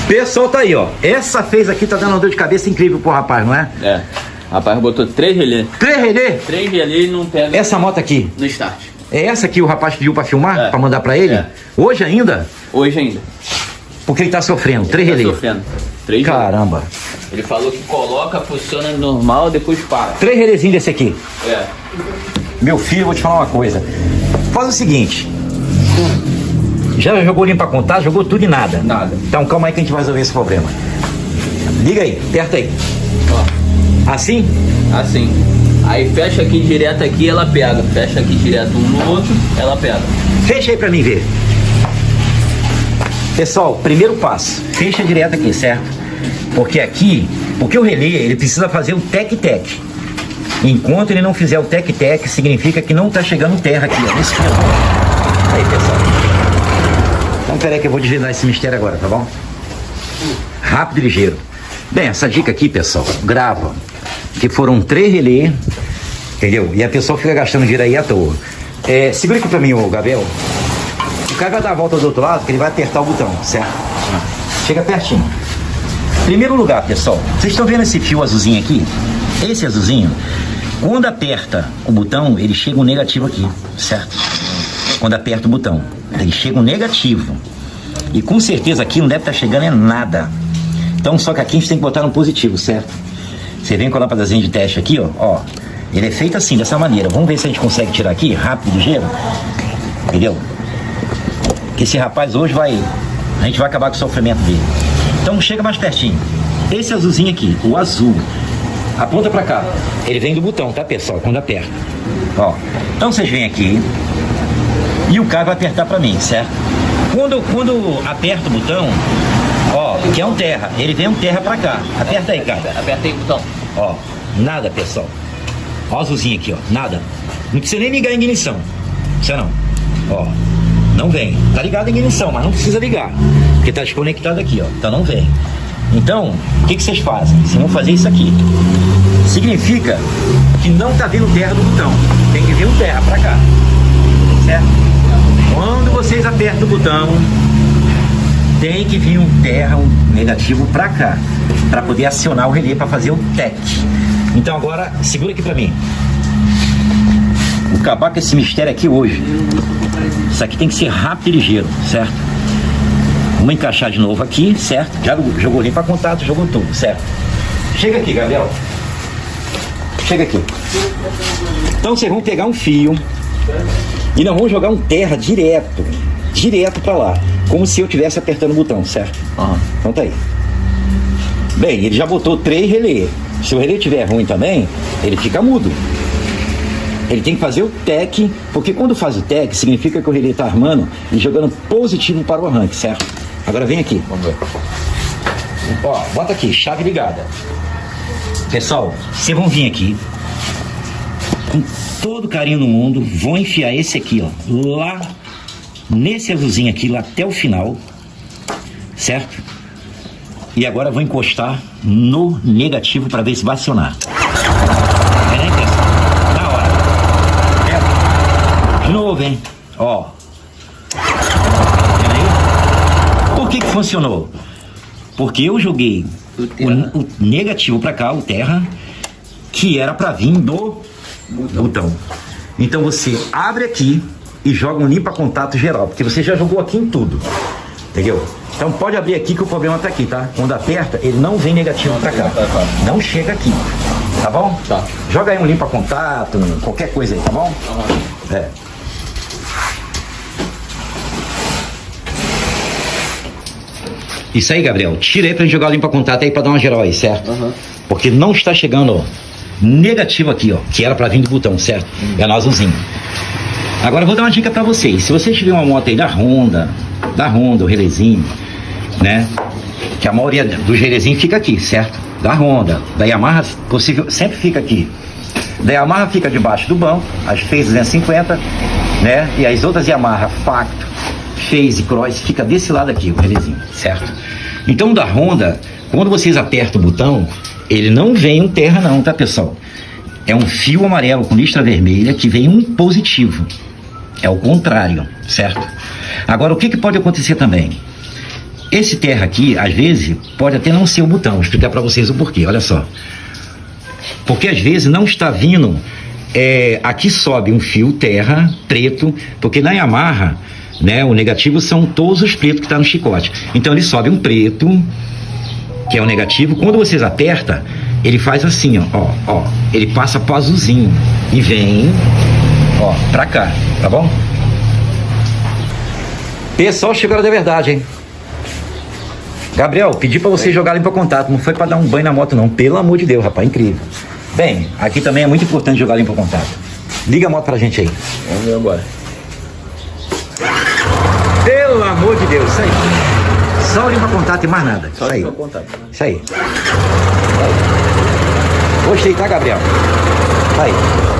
Pessoal, tá aí, ó. Essa fez aqui tá dando uma dor de cabeça incrível pro rapaz, não é? É. O rapaz botou 3 relés. 3 relé? 3 relés e não pega. Essa moto aqui. No start. É essa que o rapaz pediu pra filmar? É. Pra mandar pra ele? É. Hoje ainda? Hoje ainda. Porque ele tá sofrendo. 3 Ele relé. tá sofrendo. 3 relés. Caramba. Ele falou que coloca, funciona normal, depois para. 3 relézinhos desse aqui. É. Meu filho, vou te falar uma coisa. Faz o seguinte. Já jogou limpa contar? Jogou tudo e nada. Nada. Então calma aí que a gente vai resolver esse problema. Liga aí, aperta aí. Ó. Assim? Assim. Aí fecha aqui direto aqui, ela pega. Fecha aqui direto um no outro, ela pega. Fecha aí pra mim ver. Pessoal, primeiro passo. Fecha direto aqui, certo? Porque o relé, ele precisa fazer o tec-tec. Enquanto ele não fizer o tec-tec, significa que não tá chegando terra aqui, ó. Nesse ponto. Aí, pessoal. Então, peraí que eu vou desvendar esse mistério agora, tá bom? Rápido e ligeiro. Bem, essa dica aqui, pessoal, grava. Que foram 3 relés, entendeu? E a pessoa fica gastando dinheiro aí à toa. Segura aqui pra mim, ô Gabriel. O cara vai dar a volta do outro lado, que ele vai apertar o botão, certo? Chega pertinho. Primeiro lugar, pessoal, vocês estão vendo esse fio azulzinho aqui? Esse azulzinho, quando aperta o botão, ele chega um negativo aqui, certo? Quando aperta o botão, ele chega um negativo. E com certeza aqui não deve estar chegando é nada. Então, só que aqui a gente tem que botar no positivo, certo? Você vem com a lâmpadazinha de teste aqui, ó. Ele é feito assim, dessa maneira. Vamos ver se a gente consegue tirar aqui, rápido e ligeiro. Entendeu? Esse rapaz hoje a gente vai acabar com o sofrimento dele. Então chega mais pertinho. Esse azulzinho aqui, o azul, aponta pra cá. Ele vem do botão, tá, pessoal? Quando aperta. Ó. Então vocês vêm aqui e o cara vai apertar pra mim, certo? Quando aperta o botão, ó, que é um terra, ele vem um terra pra cá. Aperta aí, cara. Aperta aí o botão. Ó, nada, pessoal. Ó o azulzinho aqui, ó, nada. Não precisa nem ligar a ignição. Precisa não. Ó, não vem. Tá ligado a ignição, mas não precisa ligar. Porque tá desconectado aqui, ó. Então não vem. Então, o que vocês fazem? Vocês vão fazer isso aqui. Significa que não tá vindo terra do botão. Tem que vir um terra pra cá. Certo? Quando vocês apertam o botão, tem que vir um terra, um negativo pra cá, pra poder acionar o relé pra fazer o tec. Então agora, segura aqui pra mim. Vou acabar com esse mistério aqui hoje. Isso aqui tem que ser rápido e ligeiro, certo? Vamos encaixar de novo aqui, certo? Já jogou limpa contato, jogou tudo, certo? Chega aqui, Gabriel. Chega aqui. Então vocês vão pegar um fio e nós vamos jogar um terra direto pra lá. Como se eu estivesse apertando o botão, certo? Então tá aí. Bem, ele já botou 3 relés. Se o relé estiver ruim também, ele fica mudo. Ele tem que fazer o tec, porque quando faz o tec, significa que o relé está armando e jogando positivo para o arranque, certo? Agora vem aqui. Vamos ver. Ó, bota aqui, chave ligada. Pessoal, vocês vão vir aqui, com todo carinho no mundo, vão enfiar esse aqui, ó, lá, nesse azulzinho aqui, lá até o final, certo? E agora vou encostar no negativo para ver se vai acionar. De novo, hein? Ó. Por que funcionou? Porque eu joguei o negativo pra cá, o terra, que era pra vir do botão. Então você abre aqui e joga um limpa contato geral, porque você já jogou aqui em tudo. Entendeu? Então pode abrir aqui que o problema tá aqui, tá? Quando aperta, ele não vem negativo pra cá. Não chega aqui. Tá bom? Tá. Joga aí um limpa contato, qualquer coisa aí, tá bom? É. Isso aí, Gabriel. Tira aí pra gente jogar o limpa contato aí pra dar uma geral aí, certo? Porque não está chegando, ó, negativo aqui, ó, que era pra vir do botão, certo? É no azulzinho. Agora eu vou dar uma dica pra vocês. Se vocês tiverem uma moto aí da Honda, o relézinho, né? Que a maioria dos relézinhos fica aqui, certo? Da Honda, da Yamaha, possível, sempre fica aqui. Da Yamaha fica debaixo do banco, as Phase 250, né? E as outras Yamaha Facto, Phase Cross, fica desse lado aqui, o relézinho, certo? Então da Honda, quando vocês apertam o botão, ele não vem um terra não, tá, pessoal? É um fio amarelo com listra vermelha que vem um positivo. É o contrário, certo? Agora, o que pode acontecer também? Esse terra aqui, às vezes, pode até não ser o botão. Vou explicar para vocês o porquê, olha só. Porque às vezes não está vindo, aqui sobe um fio terra preto, porque na Yamaha, né, o negativo são todos os pretos que tá no chicote. Então ele sobe um preto, que é o negativo. Quando vocês apertam, ele faz assim, ó, ele passa pro azulzinho e vem, ó, pra cá, tá bom? Pessoal, chegou a hora da verdade, hein? Gabriel, pedi pra você jogar limpa contato, não foi pra dar um banho na moto não, pelo amor de Deus, rapaz, incrível. Bem, aqui também é muito importante jogar limpa contato. Liga a moto pra gente aí. Vamos ver agora. Pelo amor de Deus, isso aí. Só limpa contato e mais nada. Só isso aí. limpa contato. Isso aí. Gostei, tá, Gabriel? Tá aí.